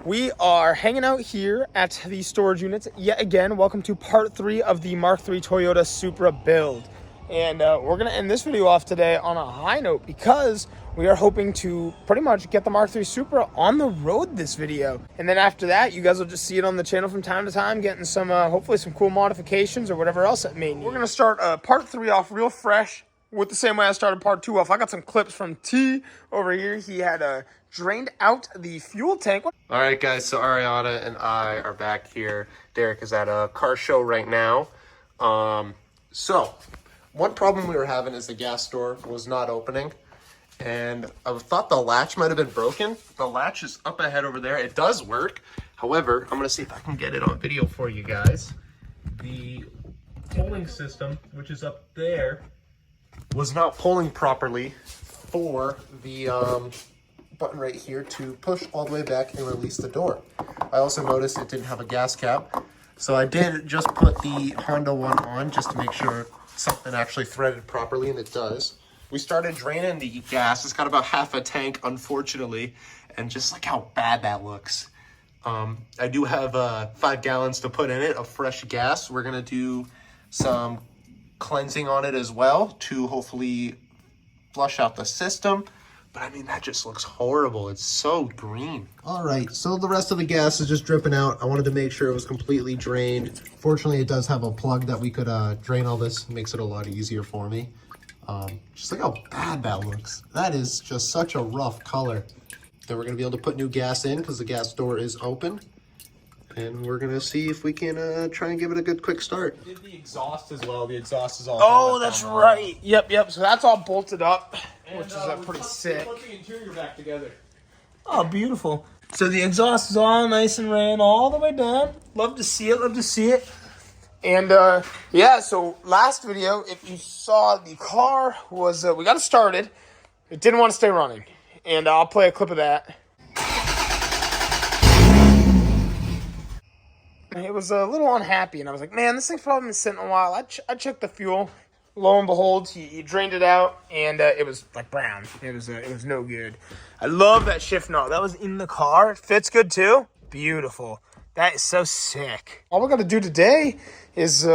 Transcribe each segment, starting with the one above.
We are hanging out here at the storage units yet again. Welcome to part 3 of the Mark III Toyota Supra build. And we're going to end this video off today on a high note because we are hoping to pretty much get the Mark III Supra on the road this video. And then after that, you guys will just see it on the channel from time to time, getting some, hopefully some cool modifications or whatever else it may need. We're going to start part 3 off real fresh with the same way I started part 2 off. I got some clips from T over here. He had drained out the fuel tank. All right, guys, so Ariana and I are back here. Derek is at a car show right now. So one problem we were having is the gas door was not opening, and I thought the latch might have been broken. The latch is up ahead over there. It does work. However, I'm going to see if I can get it on video for you guys. The pulling system, which is up there, was not pulling properly for the button right here to push all the way back and release the door. I also noticed it didn't have a gas cap, so I did just put the Honda one on just to make sure something actually threaded properly, and it does. We started draining the gas. It's got about half a tank, unfortunately, and just look how bad that looks. I do have 5 gallons to put in it of fresh gas. We're gonna do some cleansing on it as well to hopefully flush out the system. But I mean, that just looks horrible. It's so green. All right, so the rest of the gas is just dripping out. I wanted to make sure it was completely drained. Fortunately, it does have a plug that we could drain all this. It makes it a lot easier for me. Just look how bad that looks. That is just such a rough color. Then we're gonna be able to put new gas in because the gas door is open. And we're gonna see if we can try and give it a good quick start. Did the exhaust as well. The exhaust is all. Oh, that's right. Yep. So that's all bolted up, which is pretty sick. Put the interior back together. Oh, beautiful. So the exhaust is all nice and ran all the way down. Love to see it. And yeah, so last video, if you saw, the car was, we got it started. It didn't want to stay running. And I'll play a clip of that. It was a little unhappy, and I was like, man, this thing's probably been sitting a while. I checked the fuel. Lo and behold, he drained it out, and it was like brown. It was no good. I love that shift knob. That was in the car. It fits good too. Beautiful. That is so sick. All we got to do today is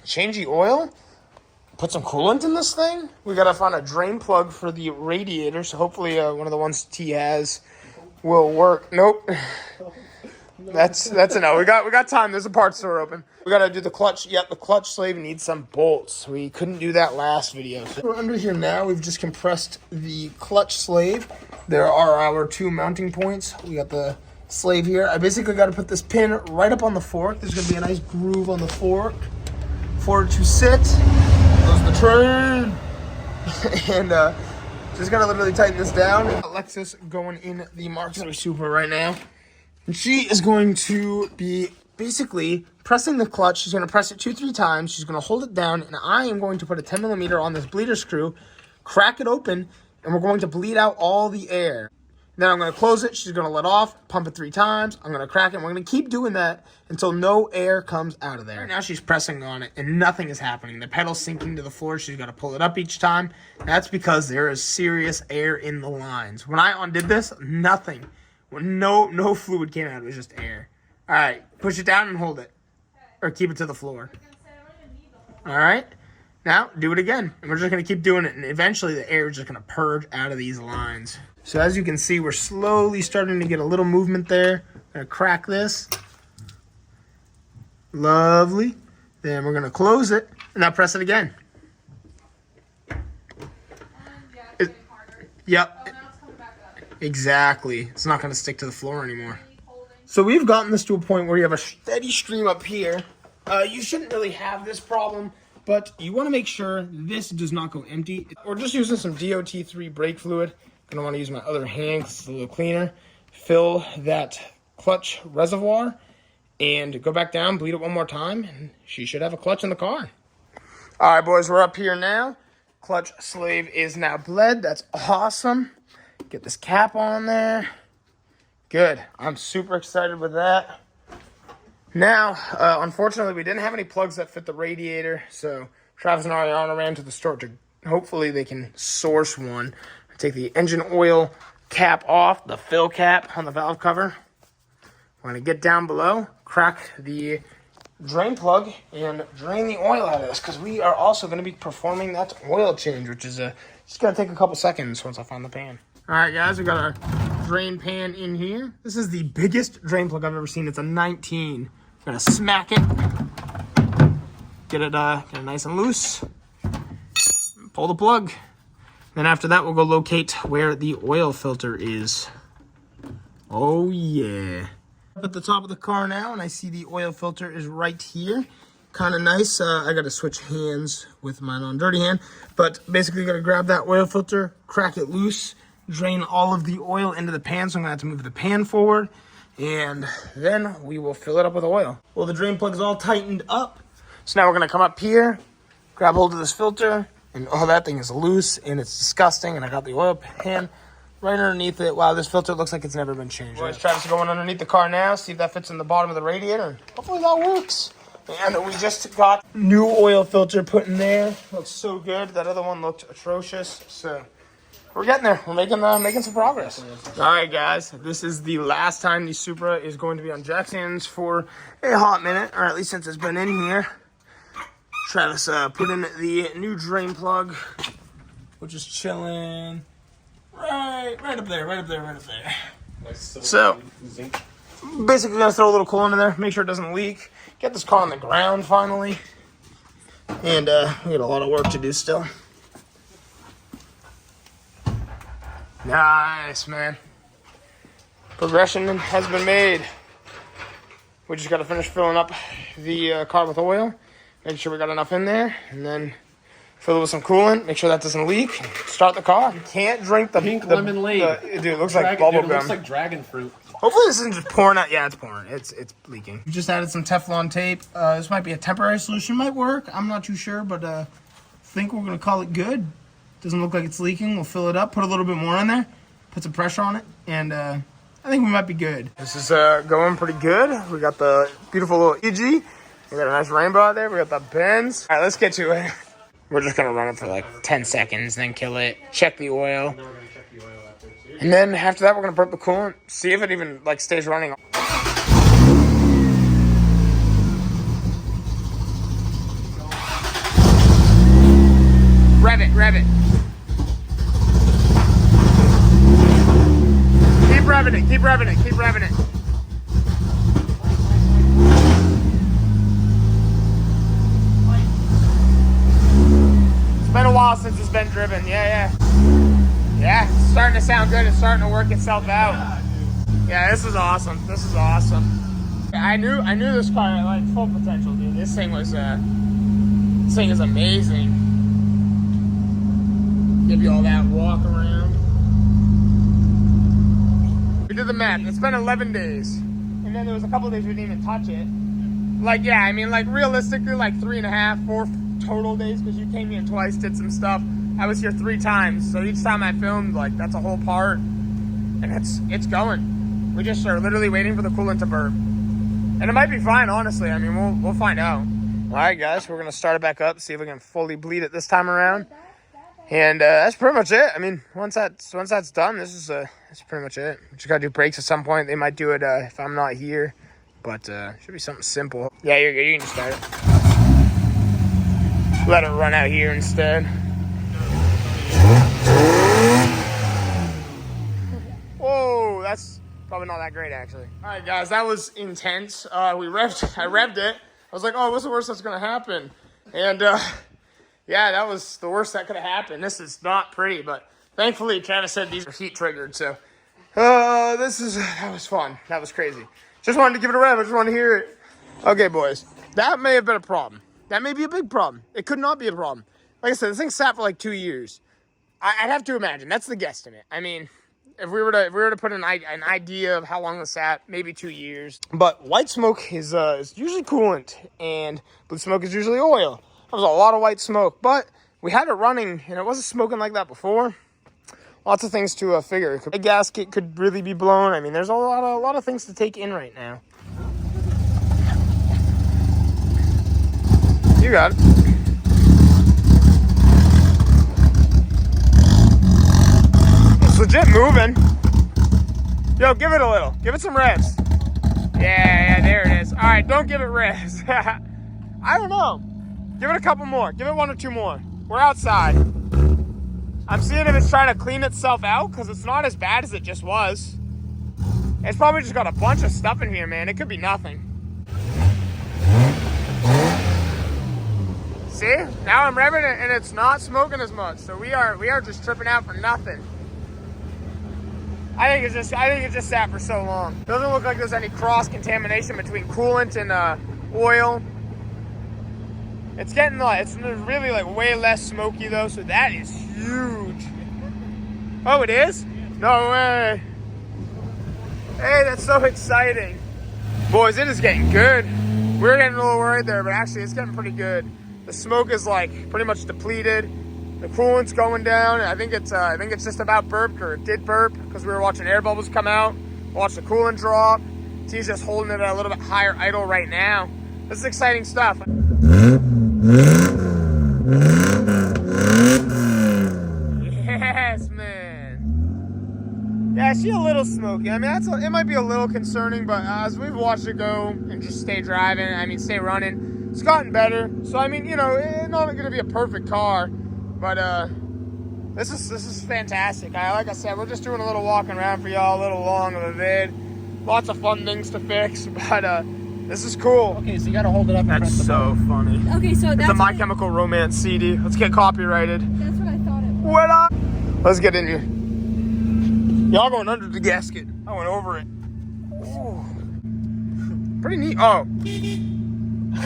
change the oil, put some coolant in this thing. We got to find a drain plug for the radiator, so hopefully one of the ones T has will work. Nope. That's a no. We got time. There's a parts store open. We gotta do the clutch. Yep, the clutch slave needs some bolts. We couldn't do that last video. So we're under here now. We've just compressed the clutch slave. There are our 2 mounting points. We got the slave here. I basically got to put this pin right up on the fork. There's gonna be a nice groove on the fork for it to sit. Goes the train. And just gonna literally tighten this down. Alexis going in the Mark III Supra right now. And she is going to be basically pressing the clutch. She's going to press it 2-3 times. She's going to hold it down, and I am going to put a 10mm on this bleeder screw, crack it open, and we're going to bleed out all the air. Then I'm going to close it. She's going to let off, pump it 3 times. I'm going to crack it. And we're going to keep doing that until no air comes out of there. Right now she's pressing on it, and nothing is happening. The pedal's sinking to the floor. She's got to pull it up each time. That's because there is serious air in the lines. When I undid this, nothing. No fluid came out. It was just air. All right, push it down and hold it. Or keep it to the floor. All right, now do it again. And we're just going to keep doing it. And eventually the air is just going to purge out of these lines. So as you can see, we're slowly starting to get a little movement there. I'm going to crack this. Lovely. Then we're going to close it. And now press it again. Yep. Exactly. It's not going to stick to the floor anymore. So we've gotten this to a point where you have a steady stream up here. You shouldn't really have this problem, but you want to make sure this does not go empty. We're just using some DOT3 brake fluid. I'm going to want to use my other hand because it's a little cleaner. Fill that clutch reservoir and go back down, bleed it one more time, and she should have a clutch in the car. All right, boys, we're up here now. Clutch slave is now bled. That's awesome. Get this cap on there. Good. I'm super excited with that. Now, unfortunately, we didn't have any plugs that fit the radiator, so Travis and Ariana ran to the store to hopefully they can source one. Take the engine oil cap off, the fill cap on the valve cover. we're going to get down below, crack the drain plug, and drain the oil out of this, because we are also going to be performing that oil change, which is just going to take a couple seconds once I find the pan. All right, guys, we got our drain pan in here. This is the biggest drain plug I've ever seen. It's a 19. We're going to smack it, get it nice and loose, pull the plug. Then after that, we'll go locate where the oil filter is. Oh, yeah. Up at the top of the car now, and I see the oil filter is right here. Kind of nice. I got to switch hands with my non-dirty hand. But basically, got to grab that oil filter, crack it loose, drain all of the oil into the pan. So I'm going to have to move the pan forward. And then we will fill it up with oil. Well, the drain plug is all tightened up. So now we're going to come up here, grab hold of this filter. And oh, that thing is loose and it's disgusting. And I got the oil pan right underneath it. Wow, this filter looks like it's never been changed. Let's try this going underneath the car now, see if that fits in the bottom of the radiator. Hopefully that works. And we just got new oil filter put in there. Looks so good. That other one looked atrocious. So we're getting there. We're making some progress. All right, guys. This is the last time the Supra is going to be on jack stands for a hot minute, or at least since it's been in here. Travis put in the new drain plug, which is chilling right up there. So basically gonna throw a little coolant in there, make sure it doesn't leak, get this car on the ground finally, and we got a lot of work to do still. Nice, man. Progression has been made. We just got to finish filling up the car with oil. Make sure we got enough in there, and then fill it with some coolant. Make sure that doesn't leak. Start the car. You can't drink the pink lemonade. Dude, it looks like bubble gum. It looks like dragon fruit. Hopefully this isn't just pouring out. Yeah, it's pouring. It's leaking. We just added some Teflon tape. This might be a temporary solution. Might work. I'm not too sure, but I think we're gonna call it good. Doesn't look like it's leaking. We'll fill it up. Put a little bit more on there. Put some pressure on it, and I think we might be good. This is going pretty good. We got the beautiful little EG. We got a nice rainbow out there. We got the Benz. All right, let's get to it. We're just gonna run it for like 10 seconds, then kill it. Check the oil. And then after that, we're gonna put the coolant. See if it even like stays running. Rev it. Keep revving it. It's been a while since it's been driven. Yeah, it's starting to sound good. It's starting to work itself out. Yeah, this is awesome. I knew this car had like full potential, dude. This thing is amazing. Give you all that walk around. We did the math. It's been 11 days, and then there was a couple of days we didn't even touch it. Like, yeah, I mean, like realistically, like 3.5, 4 total days, because you came here twice, did some stuff. I was here 3 times, so each time I filmed, like, that's a whole part, and it's going. We just are literally waiting for the coolant to burp, and it might be fine, honestly. I mean, we'll find out. All right, guys, we're gonna start it back up, see if we can fully bleed it this time around, and that's pretty much it. I mean, once that's done, that's pretty much it. We just gotta do brakes at some point. They might do it if I'm not here, but should be something simple. Yeah, you're good. You can just start it. Let it run out here instead. Whoa, that's probably not that great, actually. All right, guys, that was intense. I revved it. I was like, oh, what's the worst that's gonna happen? And yeah, that was the worst that could have happened. This is not pretty, but thankfully, Travis said these are heat triggered, so that was fun. That was crazy. Just wanted to give it a rev. I just wanted to hear it. Okay, boys, that may have been a problem. That may be a big problem. It could not be a problem. Like I said, this thing sat for like 2 years. I'd have to imagine. That's the guesstimate. I mean, if we were to put an idea of how long this sat, maybe 2 years. But white smoke is usually coolant, and blue smoke is usually oil. There was a lot of white smoke, but we had it running, and it wasn't smoking like that before. Lots of things to figure. A gasket could really be blown. I mean, there's a lot of things to take in right now. You got it. It's legit moving. Yo, give it a little. Give it some revs. right, don't give it res. I don't know. Give it a couple more. Give it 1 or 2 more. We're outside. I'm seeing if it's trying to clean itself out because it's not as bad as it just was. It's probably just got a bunch of stuff in here, man. It could be nothing. See? Now I'm revving it and it's not smoking as much. So we are just tripping out for nothing. I think it just sat for so long. Doesn't look like there's any cross contamination between coolant and oil. It's getting it's really like way less smoky though, so that is huge. Oh, it is? No way. Hey, that's so exciting. Boys, it is getting good. We were getting a little worried there, but actually it's getting pretty good. The smoke is like pretty much depleted. The coolant's going down. I think it's just about burped, or it did burp, because we were watching air bubbles come out. Watch the coolant drop. T's just holding it at a little bit higher idle right now. This is exciting stuff. Yes, man. Yeah, she's a little smoky. I mean, it might be a little concerning, but as we've watched it go and just stay driving, stay running, it's gotten better. So, I mean, you know, it's not going to be a perfect car, but this is fantastic. Like I said, we're just doing a little walking around for y'all, a little long of a vid. Lots of fun things to fix, but this is cool. Okay, so you gotta hold it up and That's press the so button. funny. Okay, so that's It's a My Chemical Romance CD. Let's get copyrighted. That's what I thought it was. What up? Let's get in here. Y'all going under the gasket. I went over it. Ooh. Pretty neat. Oh.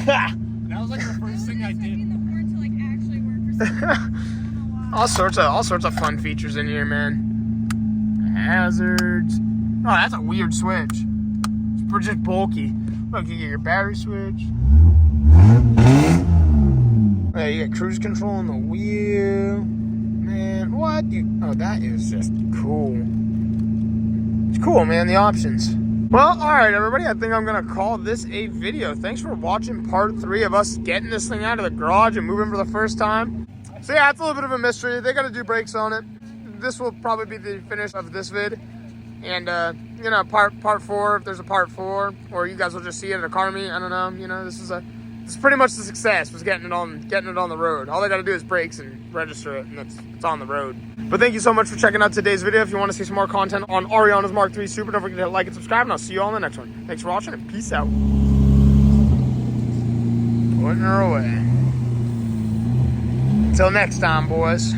That was like the first thing I did. The horn to like actually work for some reason. I don't know why. all sorts of fun features in here, man. Hazards. Oh, that's a weird switch. It's just bulky. Look, you get your battery switch. Yeah, you get cruise control on the wheel. Man, what? Oh, that is just cool. It's cool, man, the options. Well, alright, everybody, I think I'm going to call this a video. Thanks for watching part 3 of us getting this thing out of the garage and moving for the first time. So yeah, it's a little bit of a mystery. They got to do brakes on it. This will probably be the finish of this vid. And, you know, part 4, if there's a part 4, or you guys will just see it at a car meet. I don't know. You know, this is pretty much the success, was getting it on the road. All they got to do is brakes and register it, and it's on the road. But thank you so much for checking out today's video. If you want to see some more content on Ariana's Mark III Supra, don't forget to hit like and subscribe, and I'll see you all in the next one. Thanks for watching, and peace out. Putting her away. Until next time, boys.